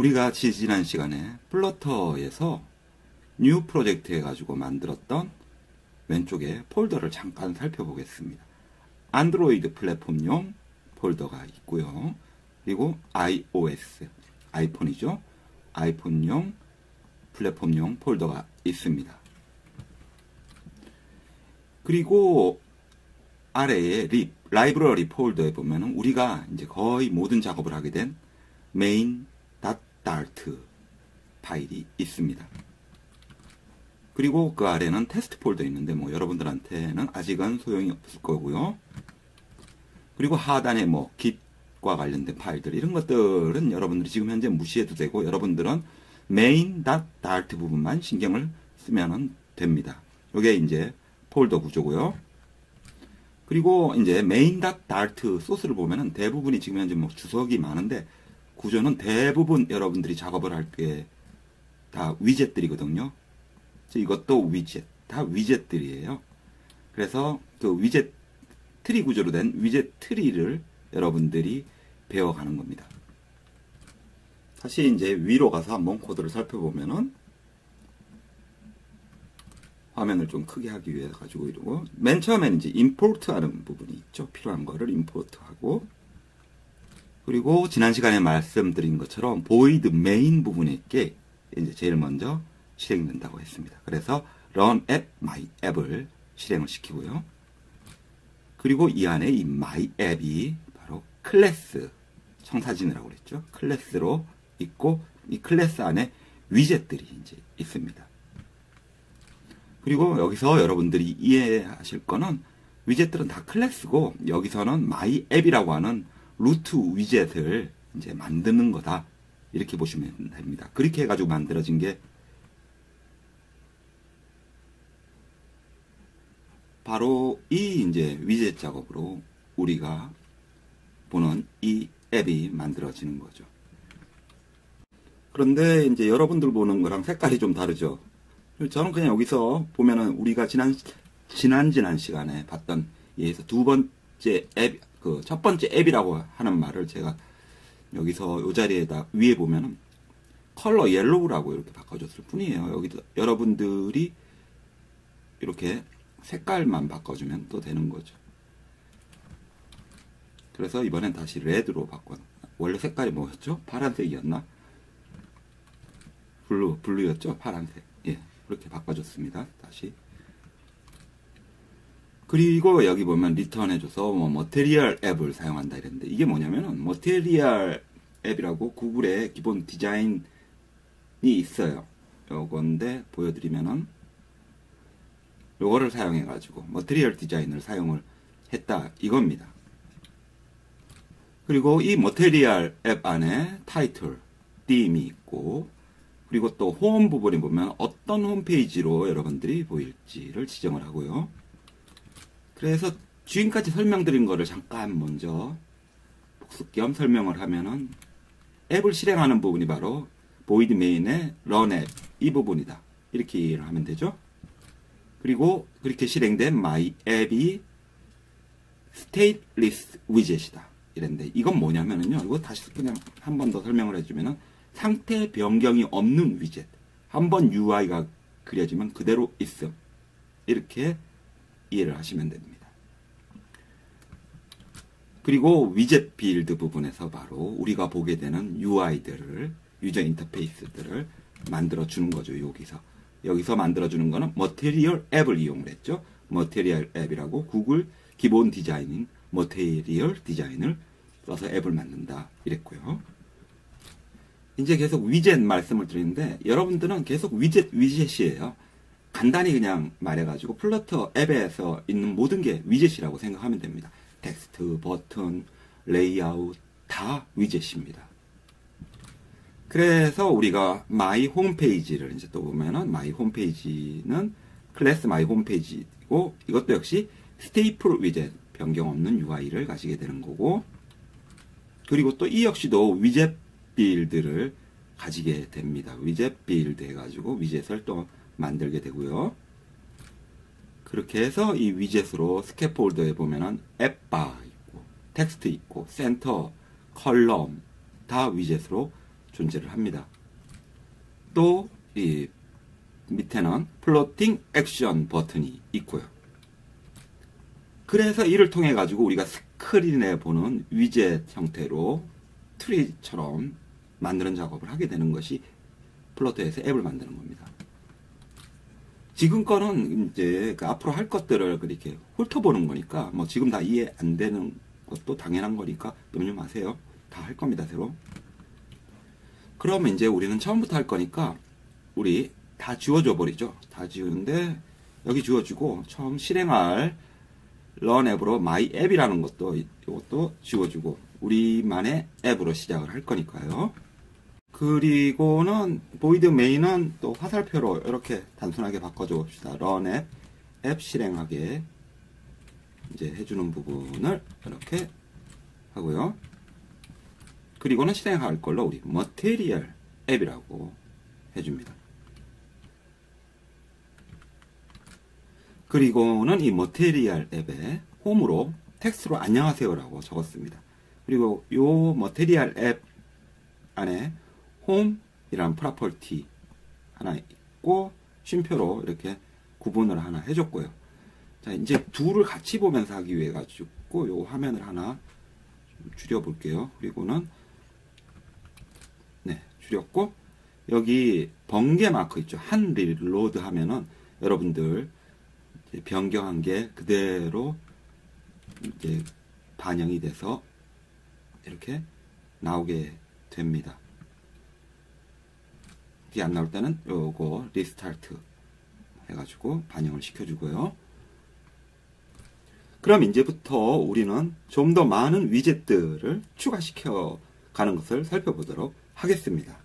우리가 지난 시간에 플러터에서 뉴 프로젝트 해가지고 만들었던 왼쪽에 폴더를 잠깐 살펴보겠습니다. 안드로이드 플랫폼용 폴더가 있고요. 그리고 iOS, 아이폰이죠. 아이폰용 플랫폼용 폴더가 있습니다. 그리고 아래에 라이브러리 폴더에 보면은 우리가 이제 거의 모든 작업을 하게 된 main.dart 파일이 있습니다. 그리고 그 아래는 테스트 폴더 있는데 뭐 여러분들한테는 아직은 소용이 없을 거고요. 그리고 하단에 뭐 git과 관련된 파일들 이런 것들은 여러분들이 지금 현재 무시해도 되고 여러분들은 main.dart 부분만 신경을 쓰면 됩니다. 이게 이제 폴더 구조고요. 그리고 이제 main.dart 소스를 보면은 대부분이 지금 현재 뭐 주석이 많은데 구조는 대부분 여러분들이 작업을 할 때 다 위젯들이거든요. 이것도 위젯, 다 위젯들이에요. 그래서 그 위젯 트리 구조로 된 위젯 트리를 여러분들이 배워가는 겁니다. 다시 이제 위로 가서 한번 코드를 살펴보면은 화면을 좀 크게 하기 위해 가지고 이러고 맨 처음에는 이제 임포트 하는 부분이 있죠. 필요한 거를 임포트 하고 그리고 지난 시간에 말씀드린 것처럼 void main 부분에 게 이제 제일 먼저 실행된다고 했습니다. 그래서 run app my app을 실행을 시키고요. 그리고 이 안에 이 my app이 바로 클래스 청사진이라고 그랬죠. 클래스로 있고 이 클래스 안에 위젯들이 이제 있습니다. 그리고 여기서 여러분들이 이해하실 거는 위젯들은 다 클래스고 여기서는 my app이라고 하는 루트 위젯을 이제 만드는 거다. 이렇게 보시면 됩니다. 그렇게 해가지고 만들어진 게 바로 이 이제 위젯 작업으로 우리가 보는 이 앱이 만들어지는 거죠. 그런데 이제 여러분들 보는 거랑 색깔이 좀 다르죠. 저는 그냥 여기서 보면은 우리가 지난 시간에 봤던 예에서 두 번째 앱, 그 첫 번째 앱이라고 하는 말을 제가 여기서 이 자리에다 위에 보면은 컬러 옐로우라고 이렇게 바꿔줬을 뿐이에요. 여기도 여러분들이 이렇게 색깔만 바꿔주면 또 되는 거죠. 그래서 이번엔 다시 레드로 바꿔. 원래 색깔이 뭐였죠? 파란색이었나? 블루였죠? 파란색. 예, 그렇게 바꿔줬습니다. 다시. 그리고 여기 보면 리턴 해줘서 뭐 머테리얼 앱을 사용한다 이랬는데 이게 뭐냐면은 머테리얼 앱이라고 구글의 기본 디자인이 있어요. 요건데 보여드리면은 요거를 사용해 가지고 머테리얼 디자인을 사용을 했다 이겁니다. 그리고 이 머테리얼 앱 안에 타이틀, ธี임이 있고 그리고 또 홈 부분에 보면 어떤 홈페이지로 여러분들이 보일지를 지정을 하고요. 그래서 지금까지 설명드린 거를 잠깐 먼저 복습 겸 설명을 하면은 앱을 실행하는 부분이 바로 void main의 run app 이 부분이다. 이렇게 이해를 하면 되죠. 그리고 그렇게 실행된 my app이 stateless widget이다. 이랬는데 이건 뭐냐면은요. 이거 다시 그냥 한 번 더 설명을 해주면은 상태 변경이 없는 위젯. 한번 UI가 그려지면 그대로 있음. 이렇게 이해를 하시면 됩니다. 그리고 위젯 빌드 부분에서 바로 우리가 보게 되는 UI들을 유저 인터페이스들을 만들어 주는 거죠. 여기서 만들어 주는 거는 머테리얼 앱을 이용을 했죠. 머테리얼 앱이라고 구글 기본 디자인인 머테리얼 디자인을 써서 앱을 만든다 이랬고요. 이제 계속 위젯 말씀을 드리는데 여러분들은 계속 위젯이에요. 간단히 그냥 말해가지고 플러터 앱에서 있는 모든 게 위젯이라고 생각하면 됩니다. 텍스트, 버튼, 레이아웃 다 위젯입니다. 그래서 우리가 마이 홈페이지를 이제 또 보면은 마이 홈페이지는 클래스 마이 홈페이지고 이것도 역시 스테이플 위젯 변경 없는 UI를 가지게 되는 거고 그리고 또 이 역시도 위젯 빌드를 가지게 됩니다. 위젯 빌드 해가지고 위젯을 또 만들게 되고요. 그렇게 해서 이 위젯으로 스캐폴더에 보면은 앱바 있고 텍스트 있고 센터, 컬럼 다 위젯으로 존재를 합니다. 또 이 밑에는 플로팅 액션 버튼이 있고요. 그래서 이를 통해 가지고 우리가 스크린에 보는 위젯 형태로 트리처럼 만드는 작업을 하게 되는 것이 플러터에서 앱을 만드는 겁니다. 지금 거는 이제 그 앞으로 할 것들을 그렇게 훑어보는 거니까 뭐 지금 다 이해 안 되는 것도 당연한 거니까 염려 마세요. 다 할 겁니다, 새로. 그러면 이제 우리는 처음부터 할 거니까 우리 다 지워줘 버리죠. 다 지우는데 여기 지워주고 처음 실행할 런 앱으로 마이 앱이라는 것도 이것도 지워주고 우리만의 앱으로 시작을 할 거니까요. 그리고는 보이드 메인은 또 화살표로 이렇게 단순하게 바꿔줘 봅시다. 런 앱, 앱 실행하게 이제 해주는 부분을 이렇게 하고요. 그리고는 실행할 걸로 우리 머티리얼 앱이라고 해줍니다. 그리고는 이 머티리얼 앱에 홈으로 텍스트로 안녕하세요라고 적었습니다. 그리고 이 머티리얼 앱 안에 홈이라는 프로퍼티 하나 있고 쉼표로 이렇게 구분을 하나 해줬고요. 자, 이제 둘을 같이 보면서 하기 위해 가지고 요 화면을 하나 좀 줄여볼게요. 그리고는 네, 줄였고 여기 번개 마크 있죠. 한 릴로드 하면은 여러분들 이제 변경한 게 그대로 이제 반영이 돼서 이렇게 나오게 됩니다. 이게 안 나올 때는 요거 리스타트 해가지고 반영을 시켜주고요. 그럼 이제부터 우리는 좀 더 많은 위젯들을 추가시켜 가는 것을 살펴보도록 하겠습니다.